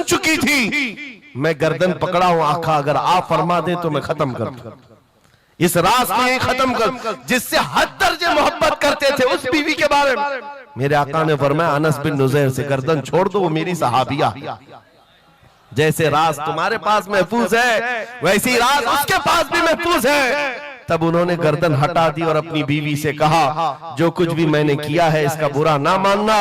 चुकी थी, मैं गर्दन पकड़ा हूं, आका अगर आप फरमा दें तो मैं खत्म कर दूं, इस राज को ही खत्म कर, जिससे हद दर्जे मोहब्बत करते थे उस बीवी के बारे में। मेरे आका ने फरमाया अनस बिन नुज़ैर से गर्दन छोड़ दो, वो मेरी सहाबिया। जैसे राज तुम्हारे पास महफूज है वैसी राज उसके पास भी महफूज है। तब उन्होंने गर्दन हटा दी और अपनी बीवी से कहा जो कुछ भी मैंने किया है इसका बुरा ना मानना,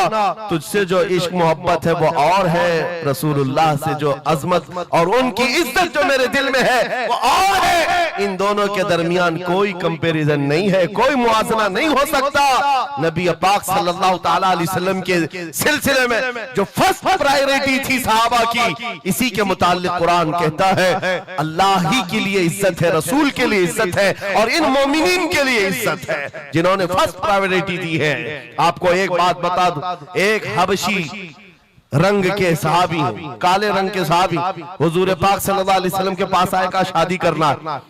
तुझसे जो इश्क मोहब्बत है वो और है, रसूलुल्लाह से जो अजमत और उनकी इज्जत जो मेरे दिल में है वो और है। इन दोनों के दरमियान कोई कंपैरिजन नहीं है, कोई मुआजना नहीं हो सकता। नबी पाक सल्लल्लाहु तआला अलैहि वसल्लम के सिलसिले में जो फर्स्ट प्रायोरिटी थी सहाबा की, इसी के मुताल्लिक कुरान कहता है अल्लाह ही के लिए इज्जत है, रसूल के लिए इज्जत है और इन मोमिनीन के लिए इज्जत है जिन्होंने फर्स्ट प्रायोरिटी दी है। आपको एक बात बता दूं, एक हबशी रंग के सहाबी, काले रंग के सहाबी हुजूर पाक सल्लल्लाहु अलैहि वसल्लम के पास आए, का शादी करना,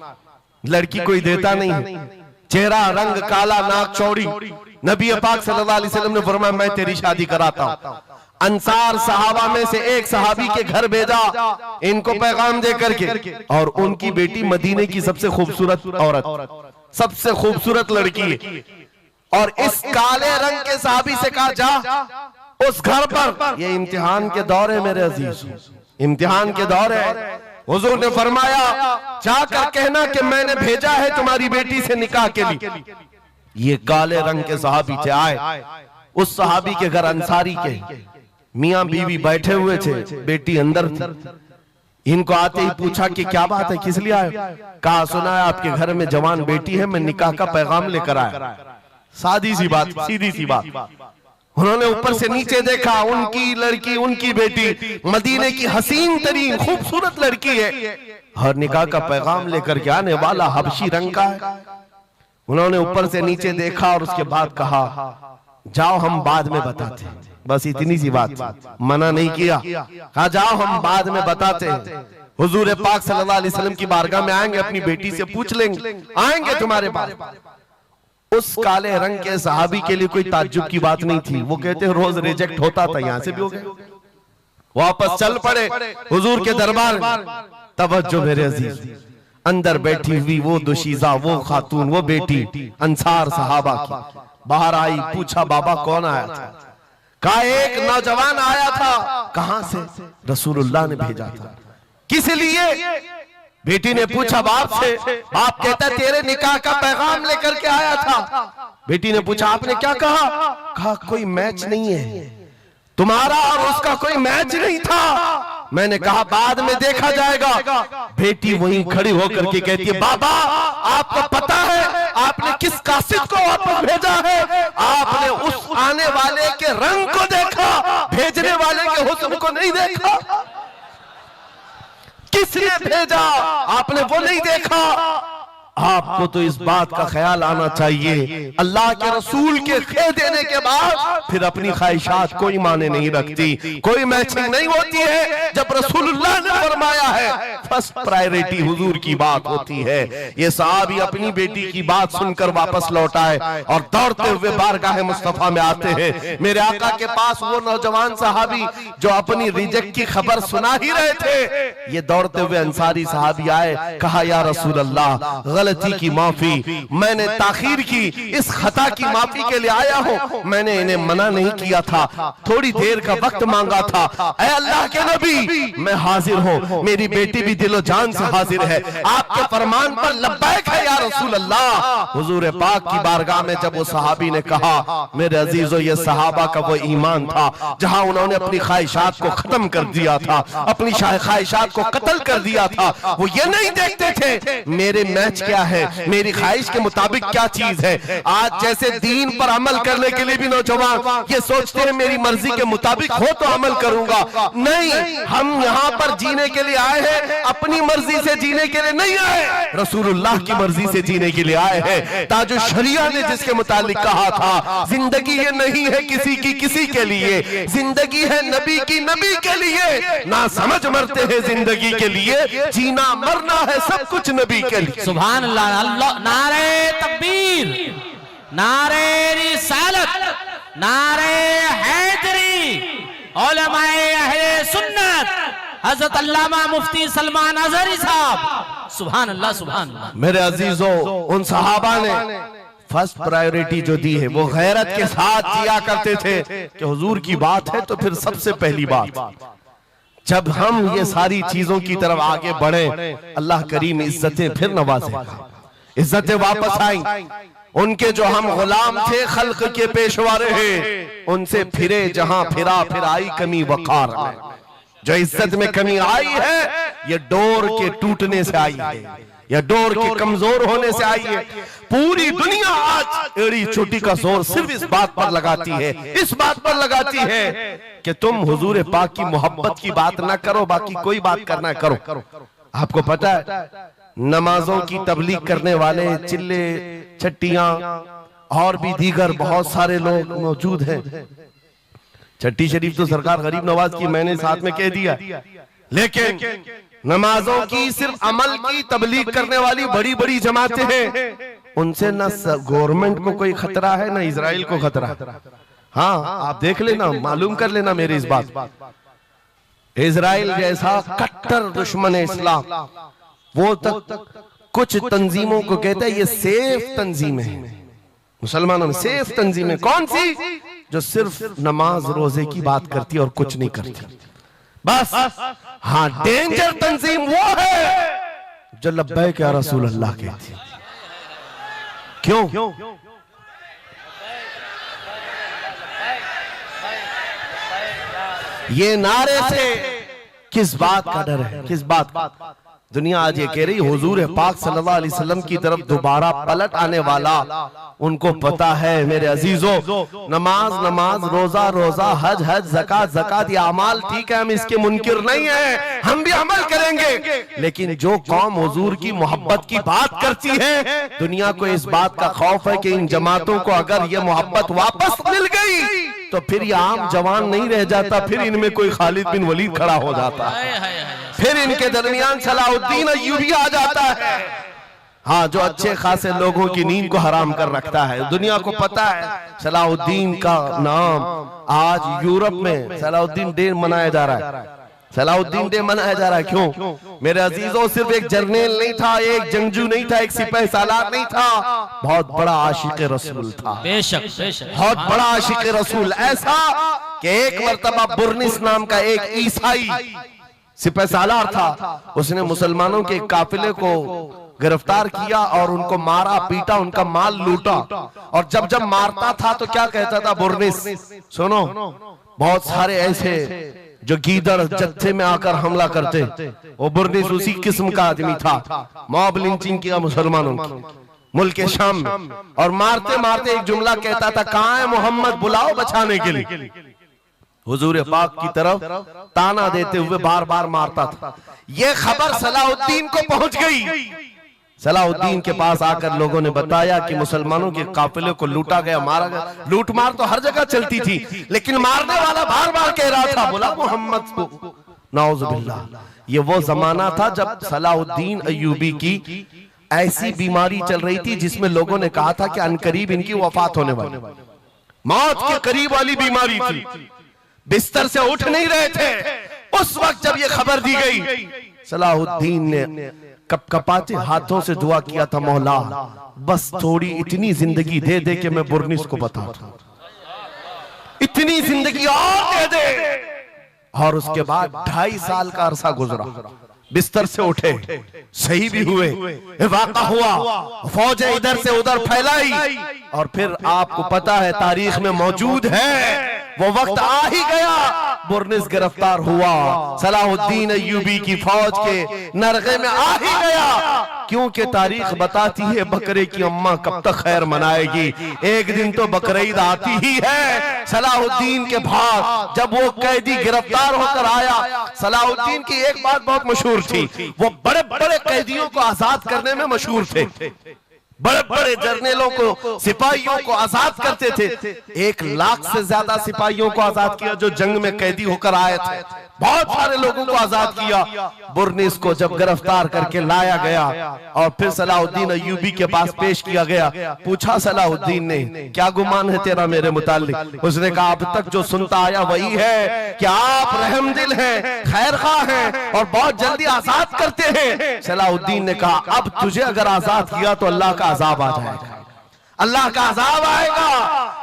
लड़की कोई देता नहीं, चेहरा रंग काला, नाक चौड़ी। नबी पाक सल्लल्लाहु अलैहि वसल्लम ने फरमाया मैं तेरी शादी कराता हूं। अंसार सहाबा में से एक सहाबी के घर भेजा इनको पैगाम दे करके, और उनकी बेटी मदीने की सबसे खूबसूरत औरत, सबसे खूबसूरत लड़की है, और इस काले रंग के सहाबी से कहा जा उस घर पर, ये इम्तिहान के दौर है मेरे अजीज, इम्तिहान के दौर है। हुजूर ने फरमाया जाकर कहना कि मैंने भेजा है तुम्हारी बेटी से निकाह के लिए। ये काले रंग के सहाबी थे, आए उस सहाबी के घर, अंसारी के मियां बीवी बैठे हुए थे, बेटी अंदर थी। इनको आते ही पूछा कि क्या बात है, किस लिए आए? कहा सुना है आपके घर में जवान बेटी है, मैं निकाह का पैगाम लेकर आया। सादी सी बात, सीधी सी बात। उन्होंने ऊपर से नीचे देखा, उनकी लड़की, उनकी बेटी मदीने की हसीन तरीन खूबसूरत लड़की है और निकाह का पैगाम लेकर के आने वाला हबशी रंग का है। उन्होंने ऊपर से नीचे देखा और उसके बाद कहा जाओ हम बाद में बताते हैं, बस इतनी सी बात, मना नहीं किया, कहा जाओ हम बाद में बताते हैं। हुजूर पाक सल्लल्लाहु अलैहि वसल्लम की बारगाह में आएंगे, अपनी बेटी से पूछ लेंगे, आएंगे तुम्हारे पास। उस काले रंग के सहाबी के लिए कोई ताज्जुब की बात नहीं थी, वो कहते रोज रिजेक्ट होता था, यहां से भी हो गए, वापस चल पड़े हुजूर के दरबार में। तवज्जो मेरे अजीज, अंदर बैठी हुई वो दुशीजा, वो खातून, वो बेटी अंसार सहाबा की बाहर आई, पूछा बाबा कौन आया था? कहा एक नौजवान आया था। कहां से? रसूलुल्लाह ने भेजा था। किस लिए? बेटी ने पूछा बाप से। बाप कहता तेरे निकाह का पैगाम लेकर के आया था। बेटी ने पूछा आपने क्या कहा? कहा कोई मैच नहीं है, तुम्हारा और उसका कोई मैच नहीं था। मैंने कहा बाद में देखा जाएगा। बेटी वहीं खड़ी होकर के कहती है बाबा आपको पता है आपने किस कासिद को वापस भेजा है? आपने उस आने वाले के रंग को देखा, भेजने वाले के हुस्न को नहीं देखा। किसने भेजा आपने वो नहीं देखा। आपको तो इस बात का ख्याल आना चाहिए अल्लाह के रसूल के कह देने के बाद फिर अपनी ख्वाहिशात कोई माने नहीं रखती, कोई मैचिंग नहीं होती है। जब रसूलुल्लाह ने फरमाया है फर्स्ट प्रायोरिटी हुजूर की बात होती है। ये सहाबी अपनी बेटी की बात सुनकर वापस लौट आए और दौड़ते हुए बारगाह मुस्तफा में आते हैं। मेरे आका के पास वो नौजवान सहाबी जो अपनी रिजेक्ट की खबर सुना ही रहे थे, ये दौड़ते हुए अंसारी सहाबी आए, कहा या रसूल अल्लाह गलती की माफी, मैंने ताखीर की, इस खता की माफी के लिए आया हूं। मैंने इन्हें मना नहीं किया था, थोड़ी देर का वक्त मांगा था। ऐ अल्लाह के नबी मैं हाजिर हूं, मेरी बेटी भी दिलो जान से हाजिर है, आपके फरमान पर लब्बैक है या रसूल अल्लाह। हुजूर पाक की बारगाह में जब वो सहाबी ने कहा मेरे अजीजों ये सहाबा का वो ईमान था जहां उन्होंने अपनी ख्वाहिशात को खत्म कर दिया था, अपनी ख्वाहिशात को कत्ल कर दिया था। वो ये नहीं देखते थे मेरे मैच क्या है, मेरी ख्वाहिश के मुताबिक क्या चीज है। आज जैसे दीन पर अमल करने के लिए भी नौजवान ये सोचते हैं मेरी मर्जी के मुताबिक हो तो अमल करूंगा। नहीं, हम यहाँ पर जीने के लिए आए हैं, अपनी मर्जी से जीने के लिए नहीं आए, रसूलुल्लाह की मर्जी से जीने के लिए आए हैं। ताजो शरिया ने जिसके मुतालिक कहा था जिंदगी ये नहीं है किसी की किसी के लिए, जिंदगी है नबी की नबी के लिए। ना समझ मरते हैं जिंदगी के लिए, जीना मरना है सब कुछ नबी के लिए। सुभान अल्लाह, अल्लाह, नारे तकबीर, नारे रिसालत, नारे हैदरी, उलमाए अहले सुन्नत, हजरत अल्लामा मुफ्ती सलमान अजहरी साहब, सुभान अल्लाह सुभान अल्लाह। मेरे अजीजों, उन सहाबा ने फर्स्ट प्रायोरिटी जो दी है वो गैरत के साथ जिया करते थे कि हुजूर की बात है तो फिर सबसे पहली बात। जब हम ये सारी चीजों की तरफ आगे बढ़े, अल्लाह करीम इज्जतें फिर नवाजेगा, इज्जतें वापस आई। उनके जो हम गुलाम थे, खल्क के पेशवा रहे, उनसे फिरे जहां फिरा, फिर आई कमी वकार में। जो इज्जत में कमी आई है ये डोर के टूटने से आई है, या डोर के कमजोर होने से आई है। पूरी दुनिया आज एड़ी चोटी का जोर सिर्फ इस बात पर लगाती है, इस बात पर लगाती है कि तुम हुजूर पाक की मोहब्बत की बात ना करो, बाकी कोई बात करना करो। आपको पता है नमाजों की तबलीग करने वाले चिल्ले छट्टियां और भी दीगर बहुत सारे लोग मौजूद हैं। छट्टी शरीफ तो सरकार गरीब नवाज की मैंने साथ में कह दिया, लेकिन नमाजों की सिर्फ अमल की तबलीग करने वाली बड़ी बड़ी जमातें हैं, उनसे न गवर्नमेंट को कोई खतरा है न इजराइल को खतरा। हाँ, आप देख लेना, मालूम कर लेना मेरी इस बात। इजराइल जैसा कट्टर दुश्मन इस्लाम, वो तक कुछ तंजीमों को कहता है ये सेफ तंजीम है, मुसलमानों में सेफ तंजीम है। कौन सी? जो सिर्फ नमाज रोजे की बात करती है और कुछ नहीं करती, बस। हाँ, डेंजर तंजीम वो है जो लब्बैक या रसूल अल्लाह कहती है। क्यों? ये नारे से किस बात का डर है, किस बात का? दुनिया आज ये कह रही हुजूर पाक सल्लल्लाहु अलैहि वसल्लम की तरफ दोबारा पलट आने वाला, उनको पता है मेरे अजीजों, नमाज नमाज, रोजा रोजा, हज हज, ज़कात ज़कात, ये अमाल ठीक है, हम इसके मुनकिर नहीं है, हम भी अमल करेंगे। लेकिन जो कौम हुजूर की मोहब्बत की बात करती है, दुनिया को इस बात का खौफ है कि इन जमातों को अगर ये मोहब्बत वापस मिल गई तो फिर ये आम जवान नहीं रह जाता, फिर इनमें कोई खालिद बिन वलीद खड़ा हो जाता है, फिर इनके दरमियान सलाहुद्दीन अय्यूबी आ जाता है। हाँ, जो अच्छे खासे लोगों की नींद को हराम कर रखता है। दुनिया को पता है सलाहुद्दीन का नाम आज यूरोप में सलाहुद्दीन डे मनाया जा रहा है। सलाहुद्दीन डे मनाया जा रहा है क्यों? मेरे अजीजों, सिर्फ एक जर्नल नहीं था, एक जंगजू नहीं था, एक सिपाही सालार नहीं था, बहुत बड़ा आशिक रसूल था। बेशक बेशक, बहुत बड़ा आशिक रसूल, ऐसा कि एक मर्तबा बुर्निस नाम का एक ईसाई सिपाही सालार था, उसने मुसलमानों के काफिले को गिरफ्तार किया और उनको मारा पीटा, उनका माल लूटा। और जब जब मारता था तो क्या कहता था बुर्निस? सुनो, बहुत सारे ऐसे जो गीदड़ जत्थे में आकर हमला करते, वो बुर्निस उसी किस्म का आदमी था। मॉब लिंचिंग किया मुसलमानों की मुल्क शाम में, और मारते मारते एक जुमला कहता था, कहाँ है मोहम्मद, बुलाओ बचाने के लिए। हुजूर पाक की तरफ ताना देते हुए बार बार मारता था। यह खबर सलाहुद्दीन को पहुंच गई। सलाहुद्दीन के पास आकर लोगों ने बताया कि मुसलमानों के काफिले को लूटा गया, मारा गया। लूट मार तो हर जगह चलती थी, लेकिन मारने वाला बार बार कह रहा था, बुला मोहम्मद को। नाउजुबिल्लाह, ये वो जमाना था जब सलाहुद्दीन अय्यूबी की ऐसी बीमारी चल रही थी जिसमें लोगों ने कहा था कि अनकरीब इनकी वफात होने वाली, मौत के करीब वाली बीमारी थी, बिस्तर से उठ नहीं रहे थे। उस वक्त जब ये खबर दी गई, सलाहुद्दीन ने कपकपाते हाथों से दुआ किया था, मौला बस थोड़ी इतनी जिंदगी दे दे कि मैं बुर्निस को बता दूं, इतनी जिंदगी और दे दे। और उसके बाद 2.5 साल का अरसा गुजरा, बिस्तर से उठे, सही भी हुए, वाक़ा हुआ, फौजें इधर से उधर फैलाई, और फिर आपको पता है तारीख में मौजूद है, वो वक्त आ ही गया, बुर्निस गिरफ्तार हुआ, सलाहुद्दीन अय्यूबी की फौज के नरगे में आ ही गया। क्योंकि तारीख बताती है बकरे की अम्मा कब तक खैर मनाएगी, एक दिन तो बकरीद आती ही है। सलाहुद्दीन के भाग जब वो कैदी गिरफ्तार होकर आया, सलाहुद्दीन की एक बात बहुत मशहूर थी, वो बड़े बड़े कैदियों को आजाद करने में मशहूर थे, बड़े बड़े जर्नलों को, सिपाहियों को आजाद करते थे। 1 लाख से ज्यादा सिपाहियों को आजाद किया जो जंग में कैदी होकर आए थे। बहुत सारे लोगों को आजाद किया। बुर्निस को जब गिरफ्तार करके लाया गया और फिर सलाहुद्दीन अय्यूबी के पास पेश किया गया, पूछा सलाहुद्दीन ने, क्या गुमान है तेरा मेरे मुताल्लिक? उसने कहा, अब तक जो सुनता आया वही है कि आप रहमदिल हैं, खैरखा हैं और बहुत जल्दी आजाद करते हैं। सलाहुद्दीन ने कहा, अब तुझे अगर आजाद किया तो अल्लाह का अजाब आ जाएगा, अल्लाह का अजाब आएगा।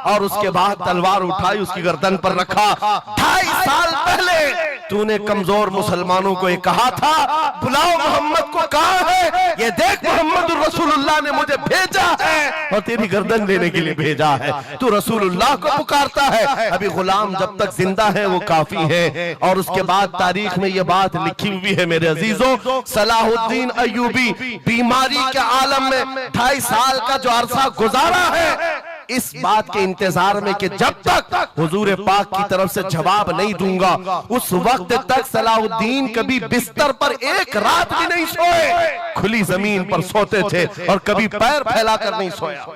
और उसके बाद तलवार उठाई, उसकी गर्दन पर रखा। 2.5 साल पहले तूने कमजोर मुसलमानों को ये कहा था, बुलाओ मोहम्मद को, कहाँ है ये देख, मोहम्मद रसूलुल्लाह ने मुझे भेजा है और तेरी गर्दन लेने के लिए भेजा है। तू रसूलुल्लाह को पुकारता है। अभी गुलाम जब तक जिंदा है वो काफी है। और उसके बाद तारीख में ये बात लिखी हुई है मेरे अजीजों, सलाहुद्दीन अय्यूबी बीमारी के आलम में 2.5 साल का जो अरसा गुजारा है, इस बात के इंतजार में कि जब तक हुजूर पाक की तरफ से जवाब नहीं दूंगा, उस वक्त तक सलाहुद्दीन कभी बिस्तर पर एक रात भी नहीं सोए, खुली जमीन पर सोते थे और कभी पैर फैलाकर नहीं सोया,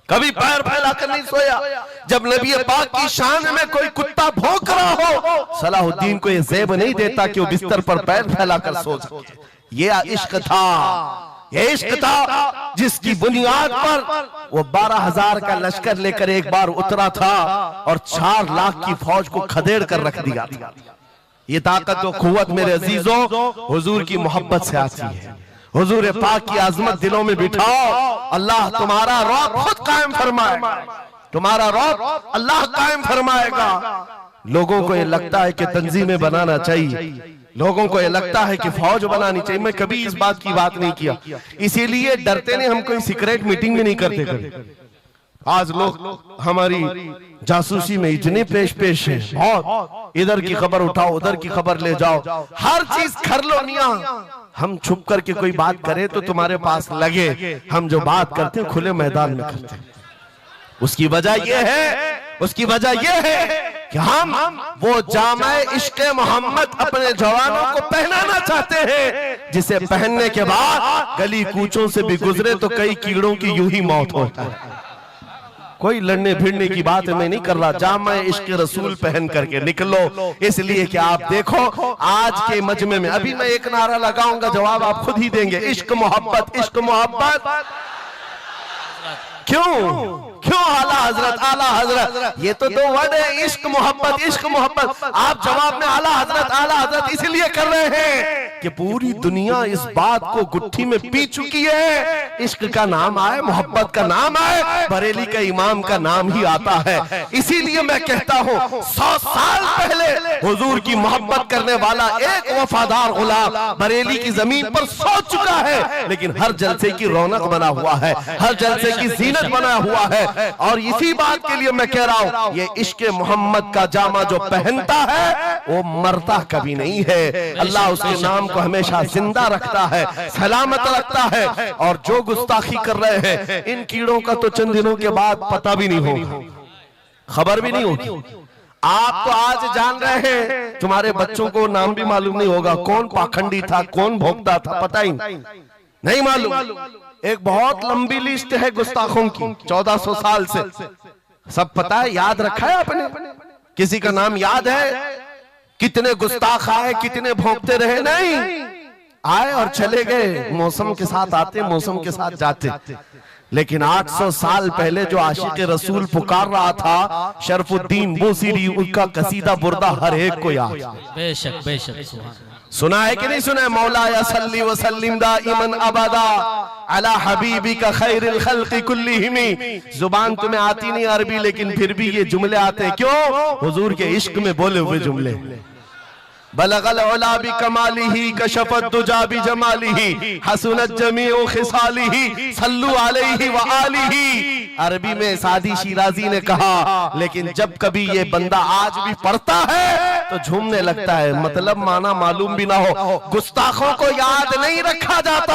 कभी पैर फैलाकर नहीं सोया। जब नबी पाक की शान में कोई कुत्ता भौंक रहा हो, सलाहुद्दीन को यह ज़ेब नहीं देता कि वो बिस्तर पर पैर फैलाकर सो सके। ये इश्क था, ये इश्क था जिसकी बुनियाद पर वो 12,000 का लश्कर लेकर एक बार उतरा था और 4 लाख की फौज को खदेड़ कर रख दिया था। ये ताकत और कुव्वत मेरे अजीजों हुजूर की मोहब्बत से आती है। हुजूर पाक की आजमत दिलों में बिठाओ, अल्लाह तुम्हारा रौब खुद कायम फरमाए, तुम्हारा रौब अल्लाह कायम फरमाएगा। लोगों को ये लगता है कि तंजीमें बनाना चाहिए, लोगों को ये लगता है कि फौज बनानी चाहिए। मैं कभी इस बात की बात नहीं किया, इसीलिए डरते नहीं, हम कोई सीक्रेट मीटिंग भी नहीं करते कभी। आज लोग हमारी जासूसी में इतने पेश हैं, बहुत इधर की खबर उठाओ, उधर की खबर ले जाओ, हर चीज कर लो मियां। हम छुप करके कोई बात करें तो तुम्हारे पास लगे हम जो बात करते हैं खुले मैदान में करते हैं। उसकी वजह यह है, उसकी वजह यह है कि हम वो जामे इश्क़े मोहम्मद अपने जवानों को पहनाना चाहते हैं, जिसे पहनने के बाद गली कूचों से भी गुजरे तो कई कीड़ों की यूं ही मौत होता है। कोई लड़ने भिड़ने की बात मैं नहीं कर रहा, जामे इश्क़े रसूल पहन करके निकलो। इसलिए कि आप देखो आज के मजमे में, अभी मैं एक नारा लगाऊंगा, जवाब आप खुद ही देंगे, इश्क मोहब्बत, इश्क मोहब्बत। क्यों क्यों आला हजरत, आला हजरत, ये तो 2 वर्ड है, इश्क मोहब्बत, इश्क मोहब्बत। आप जवाब में आला हजरत इसलिए कर रहे हैं कि पूरी दुनिया इस बात को गुट्ठी में पी चुकी है। इश्क का नाम आए, मोहब्बत का नाम आए, बरेली का इमाम का नाम ही आता है। इसीलिए मैं कहता हूँ 100 साल पहले हुजूर की मोहब्बत करने वाला एक वफादार गुलाम बरेली की जमीन पर सो चुका है, लेकिन हर जलसे की रौनक बना हुआ है, हर जलसे की जीनत बना हुआ है। और इसी बात के लिए मैं कह रहा हूं, ये इश्क़ मोहम्मद का जामा जो पहनता है वो मरता कभी नहीं है। अल्लाह उसके नाम को हमेशा जिंदा रखता है, सलामत रखता है। और जो गुस्ताखी कर रहे हैं, इन कीड़ों का तो चंद दिनों के बाद पता भी नहीं होगा, खबर भी नहीं होगी। आप तो आज जान रहे हैं, तुम्हारे बच्चों को नाम भी मालूम नहीं होगा, कौन पाखंडी था, कौन भोगता था, पता ही नहीं मालूम। एक बहुत लंबी लिस्ट है गुस्ताखों की, 1400 साल से, सब पता है, याद रखा है आपने? किसी का नाम याद है? कितने गुस्ताख आए, कितने भोंकते रहे? नहीं, आए और चले गए, मौसम के साथ आते, मौसम के साथ जाते। लेकिन 800 साल पहले जो आशिक रसूल पुकार रहा था, शरफुद्दीन बूसीरी, उनका कसीदा बुर्दा हर एक को याद। बेशक बेशक सुना है कि नहीं सुना है? मौला या सल्ली व सल्लिम दाइमन अबदा अला हबीबिका खैरिल खल्क़ि कुल्लिहिम। जुबान तुम्हें आती नहीं अरबी, लेकिन फिर भी ये जुमले आते हैं। क्यों? हुजूर के इश्क में बोले हुए जुमले। बलगल उला बि कमालिही कशफत दुजा बि जमालिही हसनत जमीउ खिसालिही सल्लु अलैहि व आलिही। अरबी में सादी शिराजी ने कहा, लेकिन जब कभी ये बंदा आज भी पढ़ता है तो झूमने लगता है, मतलब माना मालूम भी ना हो। गुस्ताखों को याद नहीं रखा जाता,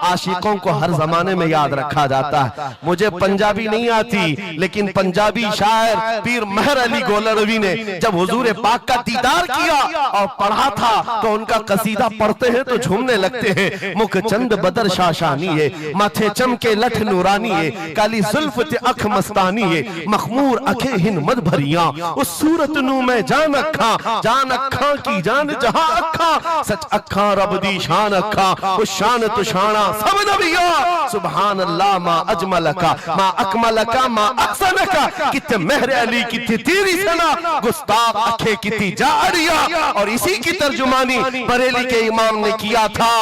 आशिकों को हर जमाने में याद रखा जाता है। मुझे पंजाबी नहीं आती, लेकिन पंजाबी शायर पीर मेहर अली गोलरवी ने जब हुजूर पाक का दीदार किया और पढ़ा था तो उनका कसीदा पढ़ते हैं तो झूमने लगते हैं। मुख चंद बदर शाशानी है, माथे चमके लठ नूरानी है, काली जुल्फ ते अख मस्तानी है, मखमूर अखे हिन मद भरिया, उस सूरत नू मैं जान अखा, जान अखा की जान जहां अखा सच अखा रब दी शान अखा वो शान तो शाना सब नबिया सुभान अल्लाह मा अजमलका मा अकमलका मा अहसनका कित्ते मेहर अली कित्ते तेरी सना गुस्ताख अखे कित्ती जारिया। और इसी की तर्जुमानी बरेली के इमाम ने किया था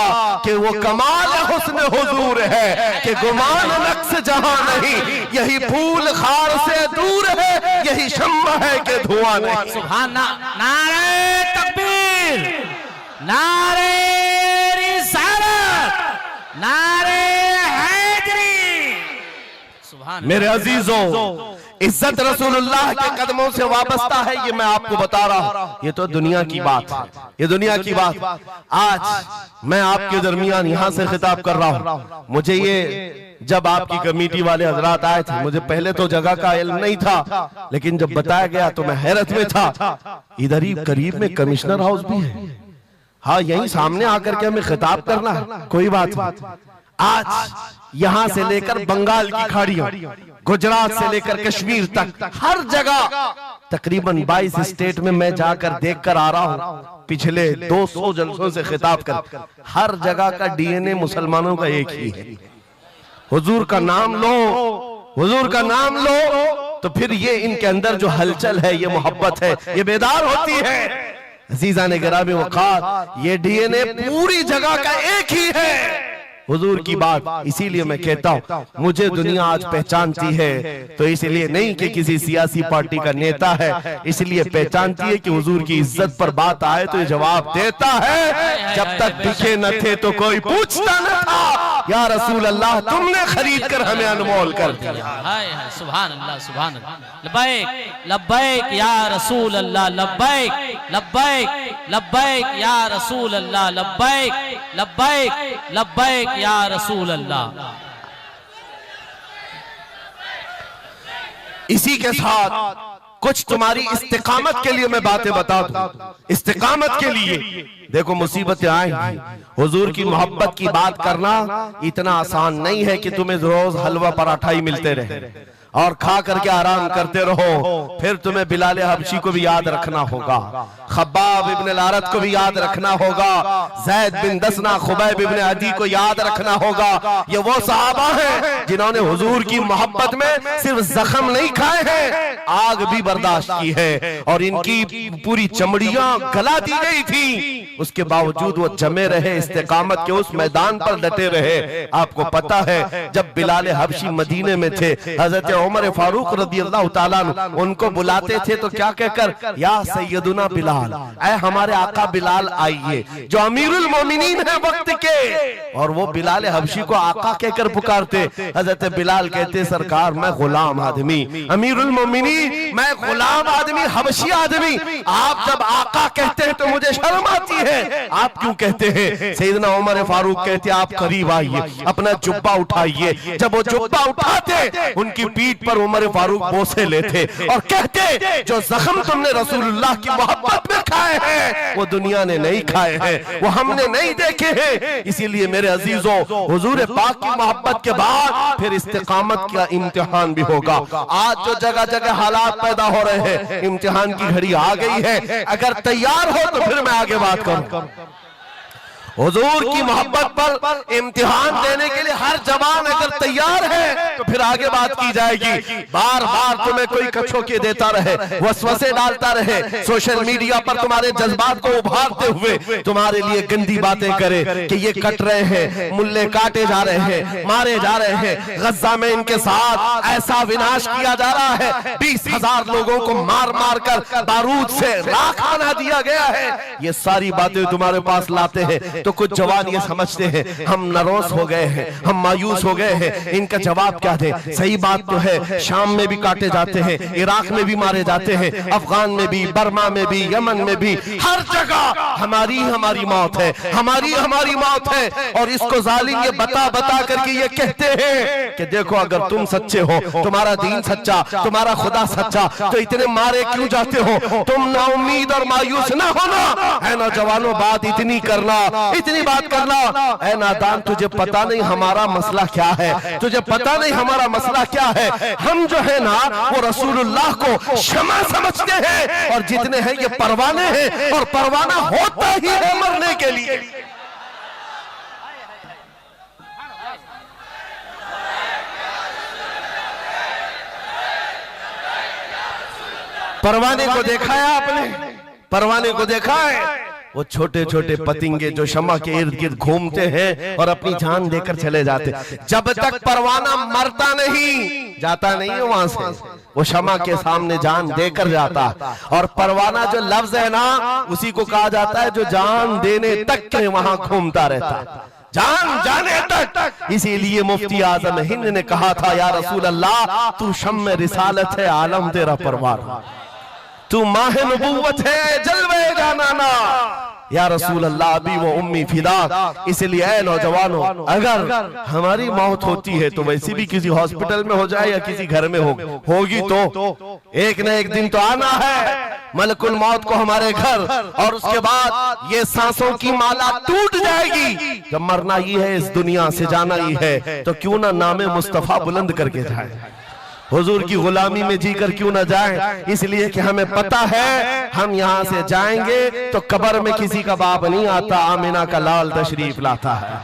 कि वो कमाल हुस्न हुजूर है कि गुमान नक्स जहां नहीं, यही फूल खार से दूर है, यही शम्मा है कि धुआं नहीं। सुभान नारे तकबीर, नारे रिसालत, नारे हैदरी। सुभान मेरे अजीजों, इज्जत रसूलुल्लाह के कदमों से वाबस्ता है, ये मैं आपको बता रहा हूं। ये तो दुनिया की बात है, ये दुनिया की बात। आज मैं आपके दरमियान यहां से खिताब कर रहा हूं। मुझे ये जब आपकी कमेटी वाले हजरात आए थे, मुझे पहले तो जगह का इल्म नहीं था, लेकिन जब बताया गया तो मैं हैरत में था। इधर ही करीब में कमिश्नर हाउस भी है, हाँ यही सामने आकर के हमें खिताब करना है, कोई बात नहीं। आज यहां से लेकर बंगाल की खाड़ियों, गुजरात से लेकर कश्मीर तक हर जगह तकरीबन 22 स्टेट में मैं जाकर देखकर आ रहा हूं। पिछले 200 जलसों से खिताब कर, हर जगह का डीएनए मुसलमानों का एक ही है। हुजूर का नाम लो, हुजूर का नाम लो, तो फिर ये इनके अंदर जो हलचल है, ये मोहब्बत है, ये बेदार होती है। अजीजा ने गिरामी वक़ात, ये डीएनए पूरी जगह का एक ही है, हुजूर की बात। इसीलिए मैं कहता हूं, मुझे दुनिया आज पहचानती है तो इसलिए नहीं कि किसी सियासी पार्टी का नेता है, इसलिए पहचानती है कि हुजूर की इज्जत पर बात आए तो ये जवाब देता है। जब तक दिखे न थे तो कोई पूछता न था, या रसूल अल्लाह तुमने खरीद कर हमें अनमोल कर दिया। हाय हाय, सुभान अल्लाह, सुभान अल्लाह। लब्बैक लब्बैक या रसूल अल्लाह, लब्बैक लब्बैक लब्बैक या रसूल अल्लाह, लब्बैक लब्बैक लब्बैक या रसूल अल्लाह। इसी के साथ कुछ तुम्हारी इस्तिकामत के लिए मैं बातें बता दूं। इस्तिकामत के लिए देखो, मुसीबतें आएंगी, हुजूर की मोहब्बत की बात करना इतना आसान नहीं है कि तुम्हें रोज हलवा पराठा ही मिलते रहे और खा करके आराम करते रहो। फिर तुम्हें बिलाल हबशी को भी याद रखना होगा, खब्बाब इब्न अल-अरत को भी याद रखना होगा, ज़ैद बिन दसना, खुबैब इब्न अदी को याद रखना होगा। ये वो सहाबा हैं जिन्होंने हुजूर की मोहब्बत में सिर्फ जख्म नहीं खाए हैं, आग भी बर्दाश्त की है और इनकी पूरी चमड़ियां गला दी गई थी, उसके बावजूद वो जमे रहे, इस्तिकामत के उस मैदान पर डटे रहे। आपको पता है जब बिलाल हबशी मदीने में थे, हजरत उमर फारूक रज़ी अल्लाह ताला अन्हु उनको बुलाते थे तो क्या कहकर, या सैयदुना बिलाल, ऐ हमारे आका बिलाल आइए, जो अमीरुल मोमिनीन है वक्त के। और वो बिलाल हबशी को आका कहकर पुकारते। हजरत बिलाल कहते, सरकार मैं गुलाम आदमी, अमीरुल मोमिनीन मैं गुलाम आदमी, हबशी आदमी, आप जब आका कहते हैं तो मुझे शर्म आती है, आप क्यों कहते हैं? सैयदना उमर फारूक कहते, आप करीब आइए, अपना जुब्बा उठाइए। जब वो जुब्बा उठाते, उनकी पीठ पर उमर फारूक बोसे लेते और कहते, जो जख्म तुमने रसूलुल्लाह की मोहब्बत में खाए हैं वो दुनिया ने नहीं खाए हैं, वो हमने नहीं देखे हैं। इसीलिए मेरे अजीजों, हुजूर पाक की मोहब्बत के बाद फिर इस्तिकामत का इम्तिहान भी होगा। आज जो जगह जगह हालात पैदा हो रहे हैं, इम्तिहान की घड़ी आ गई है। अगर तैयार हो तो फिर मैं आगे बात करूं। हुजूर की मोहब्बत पर इम्तिहान देने के लिए हर जवान अगर तैयार है तो फिर आगे बात की जाएगी। बार बार तुम्हें कोई कछोके देता रहे, वसवसे डालता रहे, सोशल मीडिया पर तुम्हारे जज्बात को उभारते हुए तुम्हारे लिए गंदी बातें करे कि ये कट रहे हैं, मुल्ले काटे जा रहे हैं, मारे जा रहे हैं, गज्जा में इनके साथ ऐसा विनाश किया जा रहा है, 20,000 लोगों को मार मार कर बारूद से राख बना दिया गया है। ये सारी बातें तुम्हारे पास लाते हैं तो कुछ जवान ये समझते हैं हम नरोस हो गए हैं, हम मायूस हो गए हैं, इनका जवाब क्या दे। सही बात तो है, शाम में भी काटे जाते हैं, इराक में भी मारे जाते हैं, अफगान में भी, बर्मा में भी, यमन में भी, हर जगह हमारी हमारी मौत है, हमारी हमारी मौत है। और इसको जालिम ये बता बता करके ये कहते हैं कि देखो अगर तुम सच्चे हो, तुम्हारा दीन सच्चा, तुम्हारा खुदा सच्चा, तो इतने मारे क्यों जाते हो? तुम ना उम्मीद और मायूस ना होना। है नौजवानों, बात इतनी करना, इतनी बात करना। है नादान, तुझे पता नहीं हमारा मसला क्या है, तुझे पता नहीं हमारा मसला क्या है। हम जो है ना वो रसूलुल्लाह को शमा समझते हैं, और जितने हैं ये परवाने हैं, और परवाना होता ही है मरने के लिए। परवाने को देखा है आपने? परवाने को देखा है? वो छोटे छोटे पतिंगे जो शमा के इर्द गिर्द घूमते हैं और अपनी जान देकर चले जाते। जब तक परवाना मरता नहीं, जाता नहीं है वहां से, वो शमा के सामने जान देकर जाता। और परवाना जो लफ्ज है ना, उसी को कहा जाता है जो जान देने तक के वहां घूमता रहता, जान जाने तक। इसीलिए मुफ्ती आजम हिंद ने कहा था, या रसूल अल्लाह, तू शम्मे रिसालत है, आलम तेरा परवान, तू माह नबुव्वत है, जलवे जानाना। या रसूल अल्लाह, अभी वो उम्मी फिदा। इसलिए ऐ नौजवानों, अगर हमारी मौत होती है तो वैसे भी किसी हॉस्पिटल में हो जाए या किसी घर में होगी तो एक न एक दिन तो आना है मलकुल मौत को हमारे घर, और उसके बाद ये सांसों की माला टूट जाएगी। जब मरना ही है, इस दुनिया से जाना ही है, तो क्यों ना नामे मुस्तफा बुलंद करके जाए, हुजूर की गुलामी में जीकर क्यों ना जाएं। इसलिए कि हमें पता है हम यहाँ से जाएंगे तो कब्र में किसी का बाप नहीं आता, आमिना का लाल तशरीफ लाता है,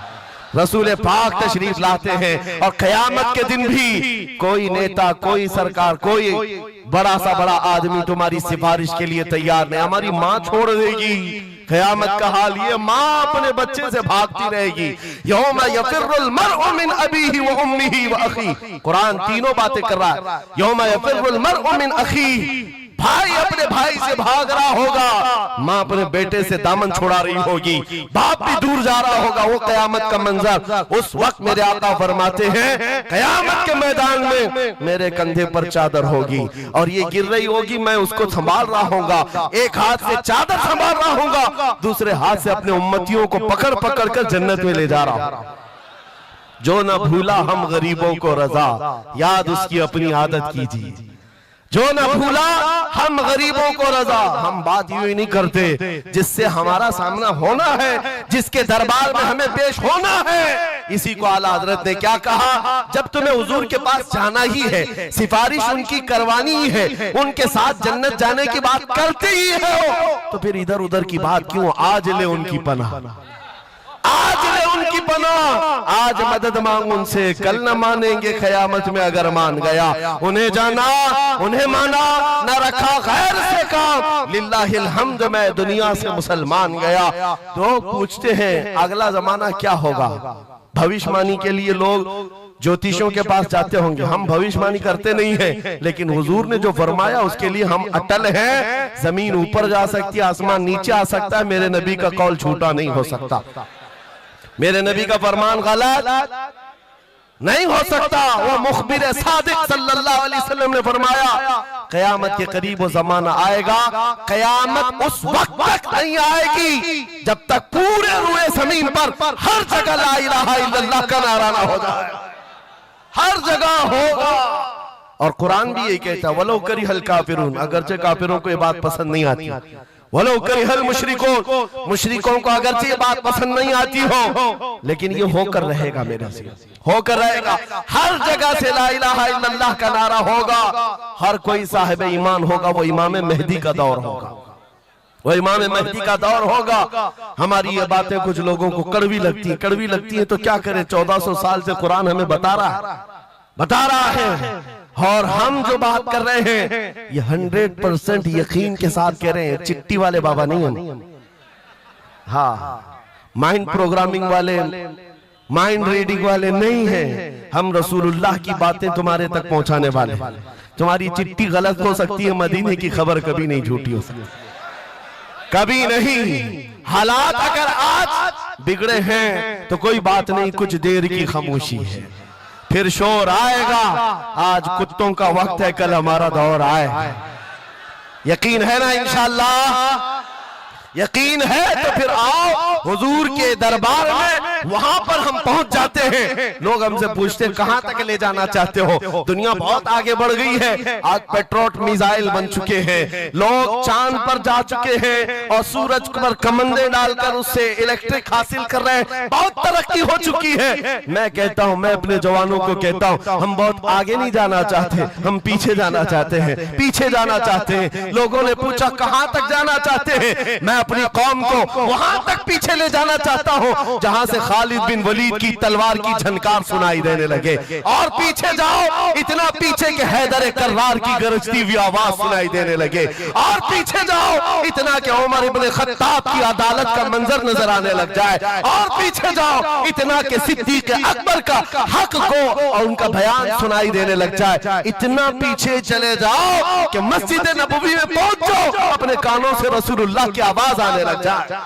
रसूल पाक तशरीफ लाते हैं। और कयामत के दिन भी कोई नेता, कोई सरकार, कोई बड़ा सा बड़ा आदमी तुम्हारी सिफारिश के लिए तैयार नहीं। हमारी माँ छोड़ देगी, कयामत का हाल ये, माँ अपने बच्चे से भागती रहेगी। यौम यफिर्रुल मर्उ मिन अबीही व उम्मिही व अखी, कुरान तीनों बातें कर रहा है। यौम यफिर्रुल मर्उ मिन अखी, भाई अपने भाई से भाग रहा होगा, माँ अपने बेटे से दामन छुड़ा रही होगी, बाप भी दूर जा रहा होगा। वो कयामत का मंजर, उस वक्त मेरे आका फरमाते हैं, कयामत के मैदान में मेरे कंधे पर चादर होगी और ये गिर रही होगी, मैं उसको संभाल रहा होगा, एक हाथ से चादर संभाल रहा होगा, दूसरे हाथ से अपने उम्मतियों को पकड़ पकड़ कर जन्नत में ले जा रहा हूं। जो न भूला हम गरीबों को रजा, याद उसकी अपनी आदत कीजिए। जो न भूला हम गरीबों को रजा, हम बात यूं ही नहीं करते, जिससे हमारा सामना होना है, जिसके दरबार में हमें पेश होना है। इसी को आला हजरत ने क्या कहा, जब तुम्हें हुजूर के पास जाना ही है, सिफारिश उनकी करवानी ही है, उनके साथ जन्नत जाने की बात करते ही हो, तो फिर इधर उधर की बात क्यों? आज ले उनकी पनाह, आज ले उनकी पनाह, आज मदद मांग उनसे, कल न मानेंगे कयामत में अगर मान गया। उन्हें जाना, उन्हें माना, न रखा गैर से काम, लिल्लाहिल हम्द, मैं दुनिया से मुसलमान गया। तो पूछते हैं अगला जमाना क्या होगा? भविष्यवाणी के लिए लोग ज्योतिषों के पास जाते होंगे, हम भविष्यवाणी करते नहीं हैं, लेकिन हुजूर ने जो फरमाया उसके लिए हम अटल हैं। जमीन ऊपर जा सकती है, आसमान नीचे आ सकता है, मेरे नबी का कौल झूठा नहीं हो सकता, मेरे नबी का फरमान गलत नहीं हो सकता। वो मुखबिर सादिक सल्लल्लाहु अलैहि वसल्लम ने फरमाया, कयामत के करीब वो जमाना आएगा, कयामत उस वक्त तक नहीं आएगी जब तक पूरे रुए जमीन पर हर जगह ला इलाहा इल्लल्लाह का नारा ना हो जाए, हर जगह होगा। और कुरान भी यही कहता है, वलो करिहल काफिरून, अगरचे काफिरों को ये बात पसंद नहीं आती, वलो करिहल मुशरिकून, मुशरिकों को अगरचे ये बात पसंद नहीं आती हो, लेकिन ये होकर रहेगा, मेरे से होकर रहेगा। हर जगह से ला इलाहा इल्लल्लाह का नारा होगा, हर कोई साहिब ईमान होगा, वो इमाम मेहदी का दौर होगा, वो इमाम मेहदी का दौर होगा। हमारी ये बातें कुछ लोगों को कड़वी लगती हैं, कड़वी लगती हैं तो क्या करें, 1400 साल से कुरान हमें बता रहा है। और हम जो बात कर रहे हैं ये 100% यकीन के साथ कह रहे हैं, चिट्ठी वाले बाबा नहीं हम, हाँ माइंड प्रोग्रामिंग वाले, माइंड रीडिंग वाले नहीं हैं। हम रसूलुल्लाह की बातें तुम्हारे तक पहुंचाने वाले। तुम्हारी चिट्ठी गलत हो सकती है, मदीने की खबर कभी नहीं झूठी हो सकती, कभी नहीं। हालात अगर आज बिगड़े हैं तो कोई बात नहीं, कुछ देर की खामोशी है, फिर शोर आएगा। आज कुत्तों का वक्त है, कल हमारा दौर आए। यकीन है ना? इंशाअल्लाह यकीन है तो फिर आओ हुजूर के दरबार में वहां पर हम पहुंच जाते हैं। लोग हमसे पूछते हैं कहां तक ले जाना चाहते हो? दुनिया बहुत आगे बढ़ गई है, आज पेट्रोल मिसाइल बन चुके हैं, लोग चांद पर जा चुके हैं और सूरज पर कमंदे डालकर उससे इलेक्ट्रिक हासिल कर रहे हैं, बहुत तरक्की हो चुकी है। मैं कहता हूं, मैं अपने जवानों को कहता हूं, हम बहुत आगे नहीं जाना चाहते, हम पीछे जाना चाहते हैं, पीछे जाना चाहते हैं। लोगों ने पूछा कहां तक जाना चाहते हैं? मैं अपनी कौम को वहां तक पीछे ले जाना चाहता हूं जहां से खालिद बिन वलीद की तलवार की झनकार सुनाई देने लगे। और पीछे जाओ, इतना पीछे के हैदर कर्रार की गरजती हुई आवाज सुनाई देने लगे। और पीछे जाओ, इतना कि उमर इब्ने खत्ताब की अदालत का मंजर नजर आने लग जाए। और पीछे जाओ, इतना कि सिद्दीक अकबर का हक को और उनका बयान सुनाई देने लग जाए। इतना पीछे चले जाओ कि मस्जिद नबवी में पहुंच जाओ, अपने कानों से रसूलुल्लाह की आवाज आने लग जाए।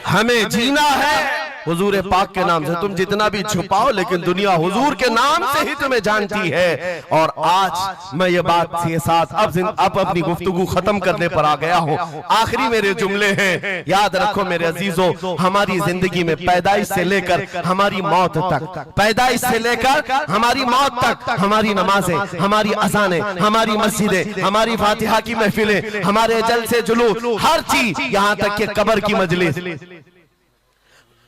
हमें जीना है हुजूर पाक के नाम से। तुम जितना भी छुपाओ, लेकिन दुनिया हुजूर के नाम से ही तुम्हें जानती है। और आज मैं ये बात के साथ अब अपनी गुफ्तगू खत्म करने पर आ गया हूँ। आखिरी मेरे जुमले हैं, याद रखो मेरे अजीजों, हमारी जिंदगी में पैदाइश से लेकर हमारी मौत तक, पैदाइश से लेकर हमारी मौत तक, हमारी नमाजें, हमारी अज़ानें, हमारी मस्जिदें, हमारी फातिहा की महफिलें, हमारे जलसे जुलूस, हर चीज, यहाँ तक कि कब्र की मजलिस,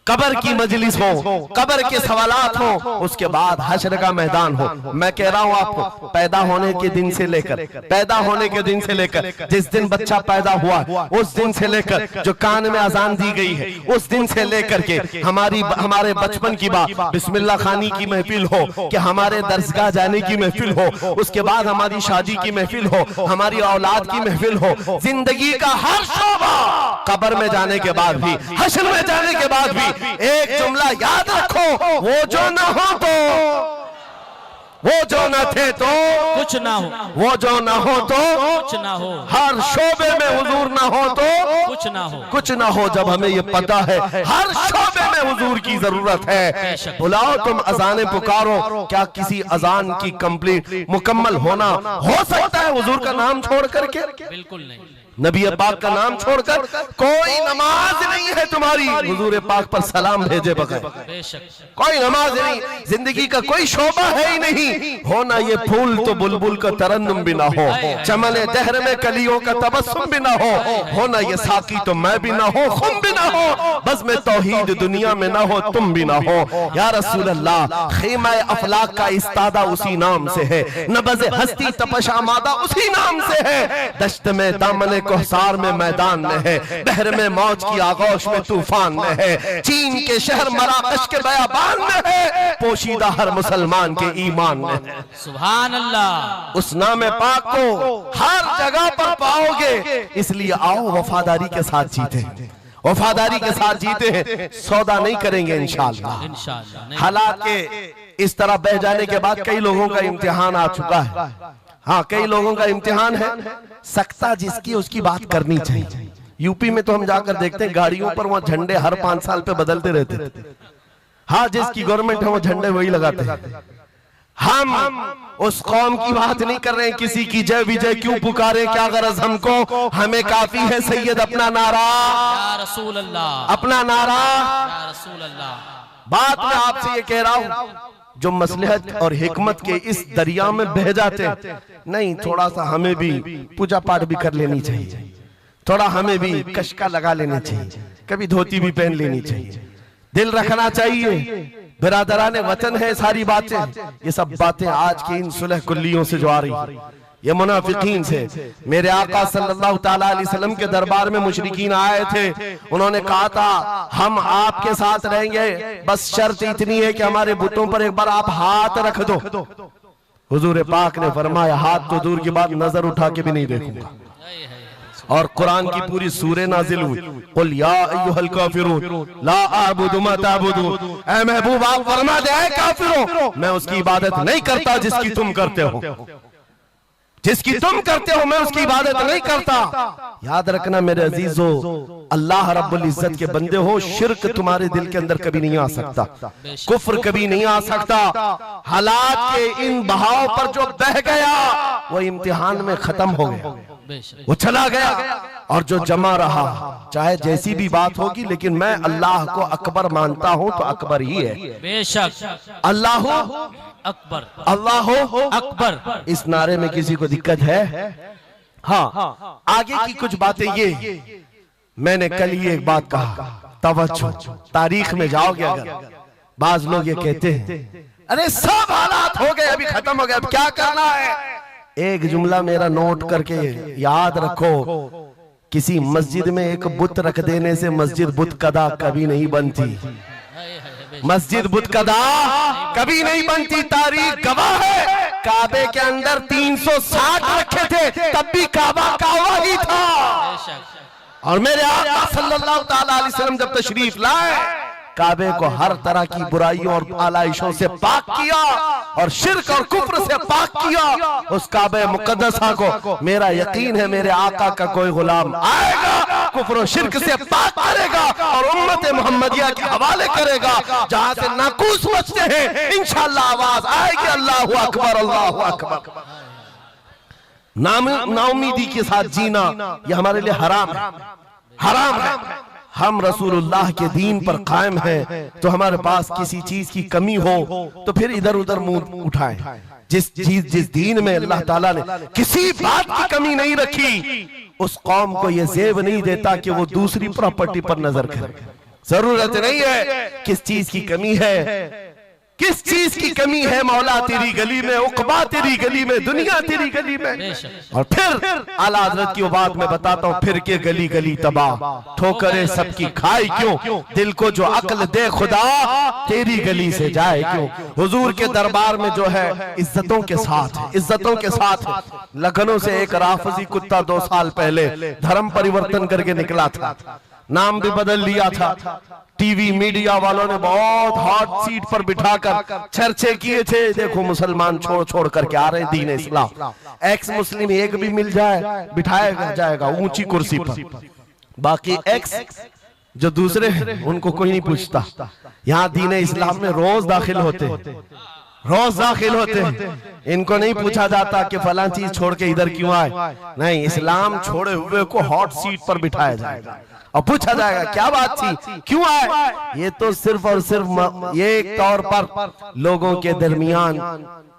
कब्र की मजलिस हो, कब्र के सवालात हो, उसके बाद हश्र का मैदान हो। मैं कह रहा हूं आपको, पैदा होने के दिन से लेकर, पैदा होने के दिन से लेकर, जिस दिन बच्चा पैदा हुआ उस दिन से लेकर, जो कान में अजान दी गई है उस दिन से लेकर के हमारे बचपन की बात, बिस्मिल्लाह खानी की महफिल हो, कि हमारे दरसगाह जाने की महफिल हो, उसके बाद हमारी शादी की महफिल हो, हमारी औलाद की महफिल हो, जिंदगी का हर शोबा, कब्र में जाने के बाद भी, हश्र में जाने के बाद भी एक जुमला याद रखो, वो जो न हो तो, वो जो न थे तो कुछ ना हो, वो जो न हो तो कुछ ना हो, हर शोबे में हुजूर न हो तो कुछ ना हो, कुछ ना हो। जब हमें ये पता है हर शोबे में हुजूर की जरूरत है, बुलाओ तुम अजाने पुकारो, क्या किसी अजान की कंप्लीट मुकम्मल होना हो सकता है हुजूर का नाम छोड़ करके? बिल्कुल नहीं। नबी पाक का नाम छोड़कर कोई नमाज नहीं है तुम्हारी हुजूर पाक पर सलाम भेजे बगैर, कोई नमाज नहीं, जिंदगी का कोई शोबा है ही नहीं। होना ये फूल तो बुलबुल का तरन्नुम भी ना हो, चमने दहर में कलियों का तबस्सुम भी ना हो, होना ये साकी तो मैं भी ना हो, खुम भी ना हो, बस में तौहीद दुनिया में ना हो, तुम भी ना हो। या रसूल अल्लाह, खीमा अफलाक का इस्तादा उसी नाम से है, नबज़ हस्ती तपश आमादा उसी नाम से है, दश्त में दामन कोहसार में मैदान में है, बहर में मौज की आगोश में तूफान में है, चीन के शहर मराकश के बयाबान में है, पोशीदा हर मुसलमान के ईमान में है। सुभान अल्लाह। उस नाम पाक को हर जगह पर पाओगे, इसलिए आओ वफादारी के साथ जीते, वफादारी के साथ जीते हैं, सौदा नहीं करेंगे इंशाअल्लाह। हालात के इस तरह बह जाने के बाद कई लोगों का इम्तिहान आ चुका है। हाँ, कई लोगों का इम्तिहान है, सकता जिसकी उसकी बात करनी चाहिए। यूपी में तो हम जाकर देखते हैं गाड़ियों पर वहां झंडे हर 5 साल पे बदलते रहते। हाँ, जिसकी गवर्नमेंट है वो झंडे वही लगाते हैं। हम उस कौम की बात नहीं कर रहे हैं, किसी की जय विजय क्यों पुकारे, क्या गरज हमको, हमें काफी है सैयद अपना नारा, या रसूल अल्लाह, अपना नारा, या रसूल अल्लाह। बात मैं आपसे ये कह रहा हूं, जो मसलहत और हिकमत के इस दरिया में बह जाते नहीं, थोड़ा सा हमें भी पूजा पाठ भी कर लेनी चाहिए, थोड़ा हमें भी कशका लगा लेनी चाहिए, कभी धोती भी पहन लेनी चाहिए, दिल रखना चाहिए। बिरादराने वतन है सारी बातें, ये सब बातें आज की इन सुलह कुल्लियों से जो आ रही, ये मुनाफिकीन से। मेरे आका सल्लल्लाहु ताला अलैहि वसल्लम के दरबार में मुशरिकीन आए थे, उन्होंने कहा था हम आपके साथ रहेंगे, बस शर्त इतनी है कि हमारे बुतों पर एक बार आप हाथ रख दो। हुजूर पाक ने फरमाया हाथ तो दूर की बात, नजर उठा के भी नहीं देखूंगा। और कुरान की पूरी सूरह नाजिल हुई, कुल या अय्युहल काफिरून ला अअबुदु मा तअबुदून। ऐ महबूब आप फरमा दे, ऐ काफिरों मैं उसकी इबादत नहीं करता जिसकी तुम करते हो, जिसकी तुम करते हो मैं उसकी इबादत नहीं करता। याद रखना मेरे अजीजों, अल्लाह रब्बुल इज्जत के बंदे हो, शिर्क तुम्हारे दिल के अंदर कभी नहीं आ सकता, कुफ्र कभी नहीं आ सकता। हालात के इन बहाव पर जो बह गया वो इम्तिहान में खत्म हो गया, वो चला गया। और जो जमा रहा, चाहे जैसी भी बात होगी, लेकिन मैं अल्लाह को अकबर मानता हूं तो अकबर ही है। बेशक अल्लाह अकबर, अल्लाह अकबर। इस नारे में किसी को दिक्कत है? हाँ, आगे की कुछ बातें ये, मैंने कल ये एक बात कहा, तवज्जो, तारीख में जाओगे अगर, बाज लोग ये कहते हैं अरे सब हालात हो गए अभी खत्म हो गए, अब क्या करना है। एक जुमला मेरा नोट करके याद रखो, किसी मस्जिद में एक बुत रख देने से मस्जिद बुत कदा कभी नहीं बनती, मस्जिद बुत कदा कभी नहीं बनती। तारीख गवाह है, काबे के अंदर 360 रखे थे तब भी काबा काबा ही था। और मेरे आका सल्लल्लाहु ताला अलैहि वसल्लम जब तशरीफ लाए, काबे को हर तरह की बुराइयों और आलाइशों से पाक किया और शिर्क और कुफ्र से पाक किया। उस काबे मुकद्दसा को मेरा यकीन है मेरे आका का कोई गुलाम आएगा, कुफ्र और शिर्क से पाक करेगा और उम्मत मोहम्मदिया के हवाले करेगा। जहां से नाकूस बचते हैं इंशाअल्लाह आवाज आएगी अल्लाहु अकबर, अल्लाहु अकबर। नाउमीदी के साथ जीना ये हमारे लिए हराम है, हराम है। हम रसूलुल्लाह के दीन पर कायम हैं, तो हमारे पास किसी चीज की कमी हो तो फिर इधर उधर मुंह उठाएं। जिस दीन में अल्लाह ताला ने किसी बात की कमी नहीं रखी, उस कौम को यह जेब नहीं देता कि वो दूसरी प्रॉपर्टी पर नजर करे। जरूरत नहीं है किस चीज की कमी है, किस चीज की कमी है। मौला तेरी गली में, उकबा तेरी गली में, दुनिया तेरी गली में। और फिर आला हजरत की वो बात मैं बताता हूँ, फिर के गली गली तबाह, ठोकरे सबकी खाई क्यों, दिल को जो अक्ल दे खुदा तेरी गली से जाए क्यों। हुजूर के दरबार में जो है इज्जतों के साथ, इज्जतों के साथ। लखनऊ से एक राफजी कुत्ता 2 साल पहले धर्म परिवर्तन करके निकला था, नाम भी बदल लिया था। टीवी मीडिया वालों ने बहुत हॉट सीट पर बिठाकर चर्चे किए थे, देखो मुसलमान छोड़ छोड़ करके आ रहे दीन इस्लाम, एक्स मुस्लिम एक भी मिल जाए बिठाया जाएगा ऊंची कुर्सी पर, बाकी एक्स जो दूसरे हैं उनको कोई नहीं पूछता। यहाँ दीन इस्लाम में रोज दाखिल होते हैं, रोज दाखिल होते हैं, इनको नहीं पूछा जाता कि फलां चीज छोड़ के इधर क्यों आए, नहीं, इस्लाम छोड़े हुए को हॉट सीट पर बिठाया जाएगा और पूछा जाएगा क्या बात थी, क्यों आए। ये तो सिर्फ और सिर्फ ये एक तौर पर लोगों के दरमियान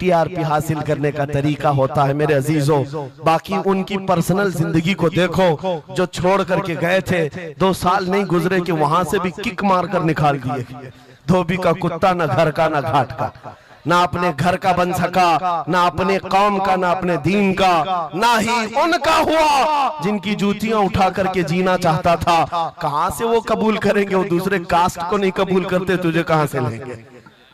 टीआरपी हासिल करने का तरीका होता है मेरे अजीजों। बाकी उनकी पर्सनल जिंदगी को देखो, जो छोड़ करके गए थे 2 साल नहीं गुजरे कि वहां से भी किक मार कर निकाल दिए। धोबी का कुत्ता, न घर का न घाट का, ना अपने घर का बन सका, ना अपने कौम का, ना अपने दीन का, ना ही उनका हुआ जिनकी जूतियां उठा करके जीना चाहता था। कहां से वो कबूल करेंगे, वो दूसरे कास्ट को नहीं कबूल करते, तुझे कहां से लेंगे,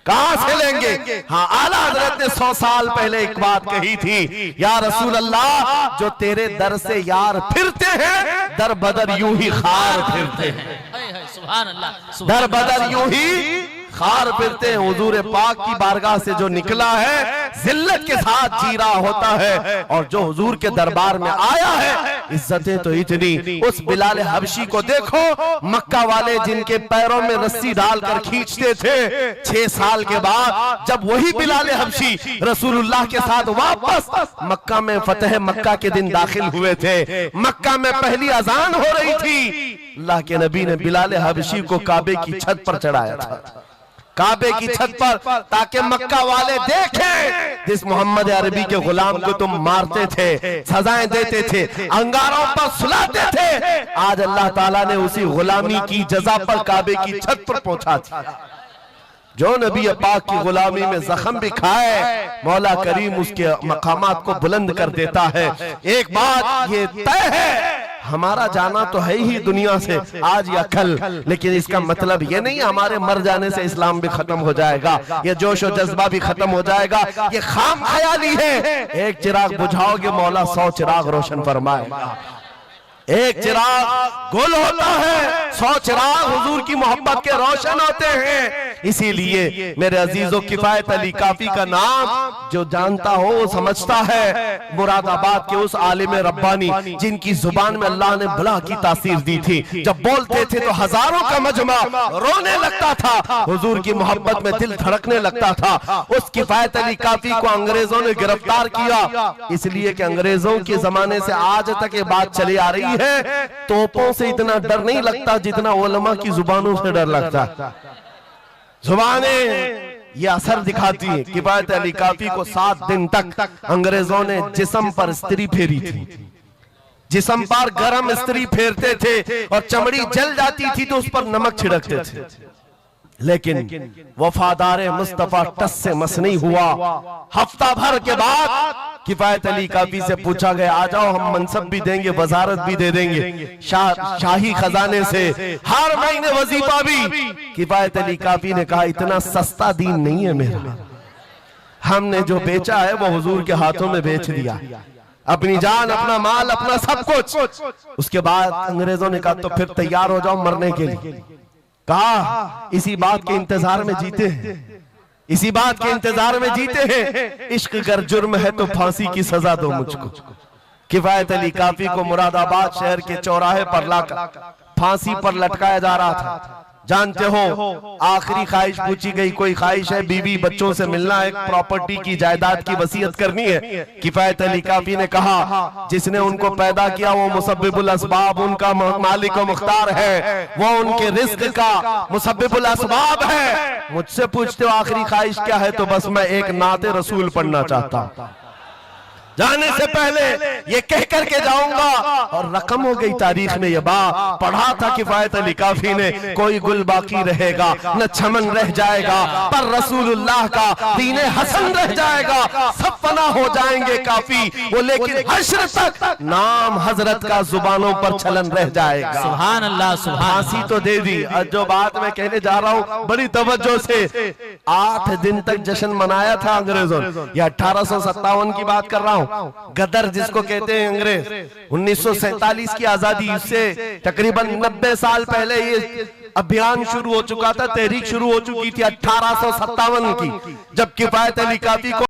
कहां से लेंगे। हाँ, आला हजरत ने 100 साल पहले एक बात कही थी, या रसूल अल्लाह जो तेरे दर से यार फिरते हैं, दर बदर यूं ही खार फिरते हैं। सुभान अल्लाह, दर बदर यूं ही खार फिरते हैं। हुजूर पाक की बारगाह से जो निकला है जिल्लत के साथ जी रहा होता है, और जो हुजूर के दरबार में आया है इज्जतें तो इतनी। उस बिलाल हबशी को देखो, मक्का वाले जिनके पैरों में रस्सी डालकर खींचते थे, 6 साल के बाद जब वही बिलाल हबशी रसूलुल्लाह के साथ वापस मक्का में फतेह मक्का के दिन दाखिल हुए थे, मक्का में पहली अजान हो रही थी, अल्लाह के नबी ने बिलाल हबशी को काबे की छत पर चढ़ाया था, काबे की छत पर, ताकि मक्का वाले देखें जिस मोहम्मद अरबी के गुलाम को तुम मारते थे, सजाएं देते थे, अंगारों पर सुलाते थे, आज अल्लाह ताला ने उसी गुलामी की जजा पर काबे की छत पर पहुंचा दिया। जो नबी पाक की गुलामी में जख्म भी खाए, मौला करीम उसके मकामात को बुलंद कर देता है। एक बात ये तय है, हमारा जाना तो है ही दुनिया से आज या कल, लेकिन इसका मतलब ये नहीं हमारे मर जाने से इस्लाम भी खत्म हो जाएगा, ये जोश और जज्बा भी खत्म हो जाएगा। ये खाम ख्याली है। एक चिराग बुझाओगे, मौला 100 चिराग रोशन फरमाएगा। एक चिराग गुल होता है, 100 चिराग हुजूर की मोहब्बत के रोशन होते हैं। इसीलिए मेरे अजीजों, किफायत अली काफी का नाम जो जानता हो वो समझता है। मुरादाबाद के उस आलिम रब्बानी जिनकी जुबान में अल्लाह ने बला की तासीर दी थी, जब बोलते थे तो हजारों का मजमा रोने लगता था, हुजूर की मोहब्बत में दिल धड़कने लगता था। उस किफायत अली काफी को अंग्रेजों ने गिरफ्तार किया, इसलिए कि अंग्रेजों के जमाने से आज तक ये बात चली आ रही है, तोपों से इतना डर नहीं लगता जितना उलमा की जुबानों से डर लगता। जुबानें ये असर दिखाती है। किफायत अली काफी को 7 दिन तक अंग्रेजों ने जिस्म पर स्त्री फेरी थी, जिस्म पर गरम स्त्री फेरते थे और चमड़ी जल जाती थी तो उस पर नमक छिड़कते थे, लेकिन वफादार मुस्तफा टस से मस नहीं हुआ। हफ्ता भर के बाद किफायत अली काफी से पूछा गया, आ जाओ हम मनसब भी देंगे, वजारत भी दे देंगे, शाही खजाने से हर महीने वजीफा भी। किफायत अली काफी ने कहा, इतना सस्ता दीन नहीं है मेरा, हमने जो बेचा है वो हुजूर के हाथों में बेच दिया, अपनी जान, अपना माल, अपना सब कुछ। उसके बाद अंग्रेजों ने कहा, तो फिर तैयार हो जाओ मरने के लिए। कहा, इसी बात के इंतजार में जीते हैं, इसी बात के इंतजार में जीते हैं। इश्क अगर जुर्म है तो फांसी की सजा दो मुझको। किफायत अली काफी को मुरादाबाद शहर के चौराहे पर लाकर फांसी पर लटकाया जा रहा था। जानते हो, आखिरी ख्वाहिश पूछी गई, कोई ख्वाहिश है? बीवी बच्चों से मिलना, एक प्रॉपर्टी की जायदाद की वसीयत करनी है। किफायत अली काफी ने कहा, जिसने उनको पैदा किया वो मुसब्बिबुल असबाब, उनका मालिक व मुख्तार है, वो उनके रिस्क का मुसब्बिबुल असबाब है। मुझसे पूछते हो आखिरी ख्वाहिश क्या है, तो बस मैं एक नाते रसूल पढ़ना चाहता हूं, जाने से पहले ये कह करके जाऊंगा। और रकम हो गई तारीख में ये बात पढ़ा था किफायत अली काफी ने, कोई गुल बाकी रहेगा न चमन रह जाएगा, पर रसूलुल्लाह का दीन हसन रह जाएगा। सब फना हो जाएंगे काफी वो, लेकिन हश्र तक नाम हजरत का जुबानों पर चलन रह जाएगा। सुभान अल्लाह, सुभान। फांसी तो दे दी। और जो बात मैं कहने जा रहा हूँ बड़ी तवज्जो से, 8 दिन तक जश्न मनाया था अंग्रेजों ने। ये 1857 की बात कर रहा हूँ। गदर जिसको कहते हैं अंग्रेज, 1947 की आजादी, इससे तकरीबन 90 साल पहले ये अभियान शुरू हो चुका था, तहरीक शुरू हो चुकी थी 1857 की, जब किफायत अली काफी को